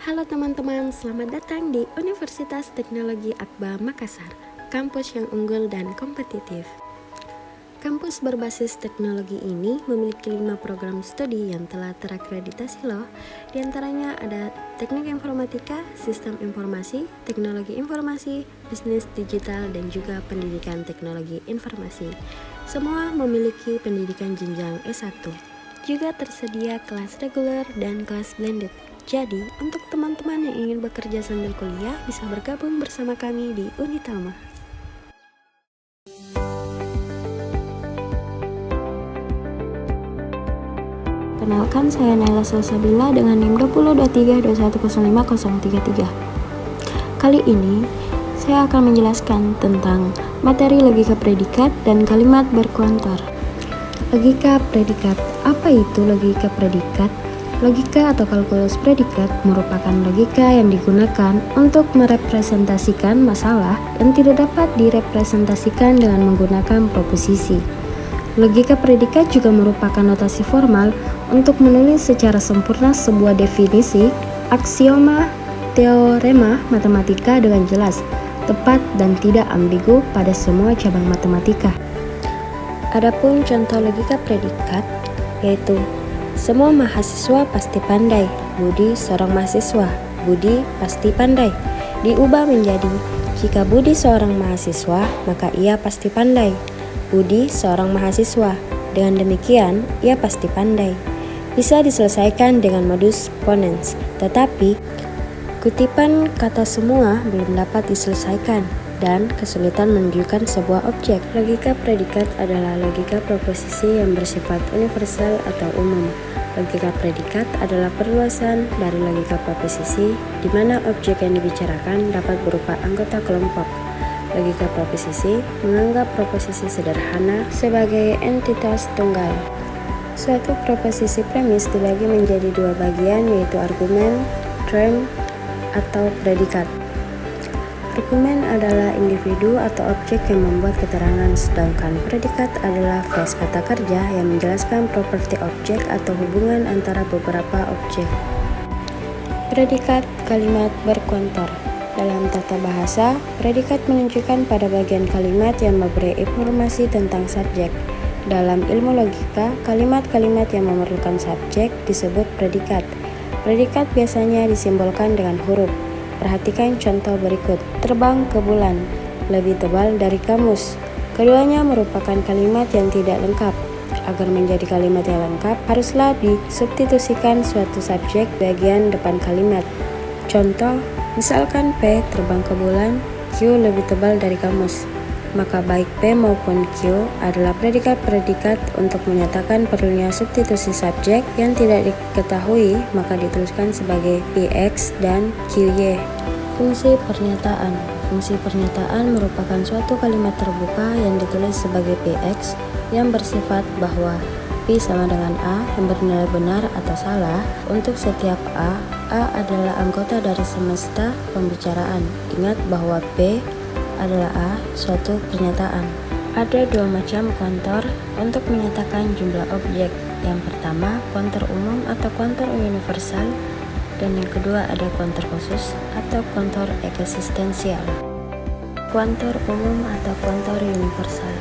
Halo teman-teman, selamat datang di Universitas Teknologi Akbar Makassar, kampus yang unggul dan kompetitif. Kampus berbasis teknologi ini memiliki 5 program studi yang telah terakreditasi loh. Di antaranya ada Teknik Informatika, Sistem Informasi, Teknologi Informasi, Bisnis Digital, dan juga Pendidikan Teknologi Informasi. Semua memiliki pendidikan jenjang S1. Juga tersedia kelas reguler dan kelas blended. Jadi, untuk teman-teman yang ingin bekerja sambil kuliah bisa bergabung bersama kami di Unitama. Kenalkan, saya Naila Salsabila dengan NIM 202321050033. Kali ini, saya akan menjelaskan tentang materi logika predikat dan kalimat berkuantor. Logika predikat. Apa itu logika predikat? Logika atau kalkulus predikat merupakan logika yang digunakan untuk merepresentasikan masalah yang tidak dapat direpresentasikan dengan menggunakan proposisi. Logika predikat juga merupakan notasi formal untuk menulis secara sempurna sebuah definisi, aksioma, teorema matematika dengan jelas, tepat, dan tidak ambigu pada semua cabang matematika. Adapun contoh logika predikat yaitu semua mahasiswa pasti pandai, Budi seorang mahasiswa, Budi pasti pandai. Diubah menjadi, jika Budi seorang mahasiswa, maka ia pasti pandai. Budi seorang mahasiswa, dengan demikian ia pasti pandai. Bisa diselesaikan dengan modus ponens, tetapi kutipan kata semua belum dapat diselesaikan dan kesulitan menunjukkan sebuah objek. Logika predikat adalah logika proposisi yang bersifat universal atau umum. Logika predikat adalah perluasan dari logika proposisi, di mana objek yang dibicarakan dapat berupa anggota kelompok. Logika proposisi menganggap proposisi sederhana sebagai entitas tunggal. Suatu proposisi premis dibagi menjadi dua bagian, yaitu argumen, term, atau predikat. Argumen adalah individu atau objek yang membuat keterangan, sedangkan predikat adalah frase kata kerja yang menjelaskan properti objek atau hubungan antara beberapa objek. Predikat kalimat berkuantor. Dalam tata bahasa, predikat menunjukkan pada bagian kalimat yang memberi informasi tentang subjek. Dalam ilmu logika, kalimat-kalimat yang memerlukan subjek disebut predikat. Predikat biasanya disimbolkan dengan huruf. Perhatikan contoh berikut. Terbang ke bulan, lebih tebal dari kamus. Keduanya merupakan kalimat yang tidak lengkap. Agar menjadi kalimat yang lengkap, haruslah disubstitusikan suatu subjek bagian depan kalimat. Contoh, misalkan P terbang ke bulan, Q lebih tebal dari kamus. Maka baik P maupun Q adalah predikat-predikat untuk menyatakan perlunya substitusi subjek yang tidak diketahui, maka dituliskan sebagai PX dan QY. Fungsi pernyataan. Fungsi pernyataan merupakan suatu kalimat terbuka yang ditulis sebagai PX yang bersifat bahwa P sama dengan A yang bernilai benar atau salah untuk setiap A adalah anggota dari semesta pembicaraan. Ingat bahwa P adalah A, suatu pernyataan. Ada dua macam kuantor untuk menyatakan jumlah objek. Yang pertama, kuantor umum atau kuantor universal, dan yang kedua ada kuantor khusus atau kuantor eksistensial. Kuantor umum atau kuantor universal.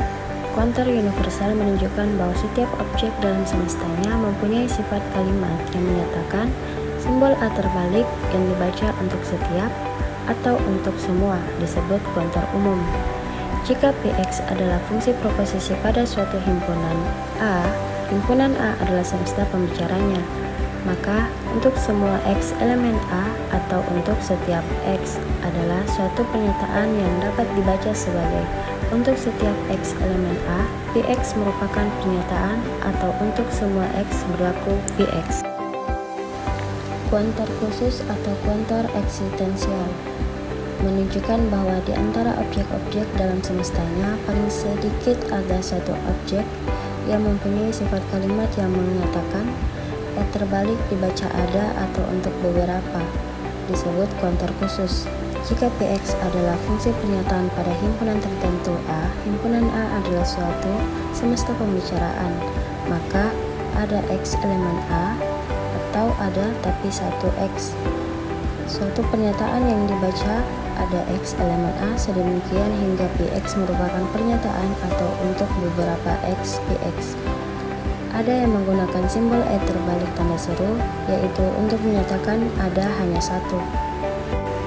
Kuantor universal menunjukkan bahwa setiap objek dalam semestanya mempunyai sifat kalimat yang menyatakan simbol A terbalik yang dibaca untuk setiap atau untuk semua disebut kuantor umum. Jika PX adalah fungsi proposisi pada suatu himpunan A adalah semesta pembicaranya, maka untuk semua X elemen A atau untuk setiap X adalah suatu pernyataan yang dapat dibaca sebagai untuk setiap X elemen A, PX merupakan pernyataan atau untuk semua X berlaku PX. Kuantor khusus atau kuantor eksistensial menunjukkan bahwa di antara objek-objek dalam semestanya paling sedikit ada satu objek yang mempunyai sifat kalimat yang mengatakan terbalik dibaca ada atau untuk beberapa, disebut kuantor khusus. Jika PX adalah fungsi pernyataan pada himpunan tertentu A, himpunan A adalah suatu semesta pembicaraan, maka ada X elemen A atau ada tapi satu X. Suatu pernyataan yang dibaca ada X elemen A sedemikian hingga Px merupakan pernyataan atau untuk beberapa X Px. Ada yang menggunakan simbol E terbalik tanda seru, yaitu untuk menyatakan ada hanya satu.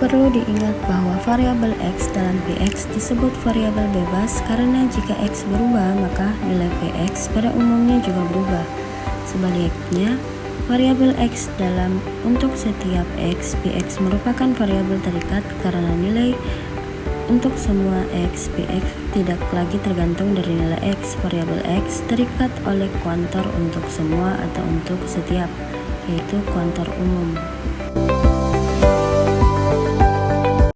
Perlu diingat bahwa variabel X dalam Px disebut variabel bebas karena jika X berubah maka nilai Px pada umumnya juga berubah. Sebaliknya, variabel X dalam untuk setiap X, Px merupakan variabel terikat karena nilai untuk semua X, Px tidak lagi tergantung dari nilai X. Variabel X terikat oleh kuantor untuk semua atau untuk setiap, yaitu kuantor umum.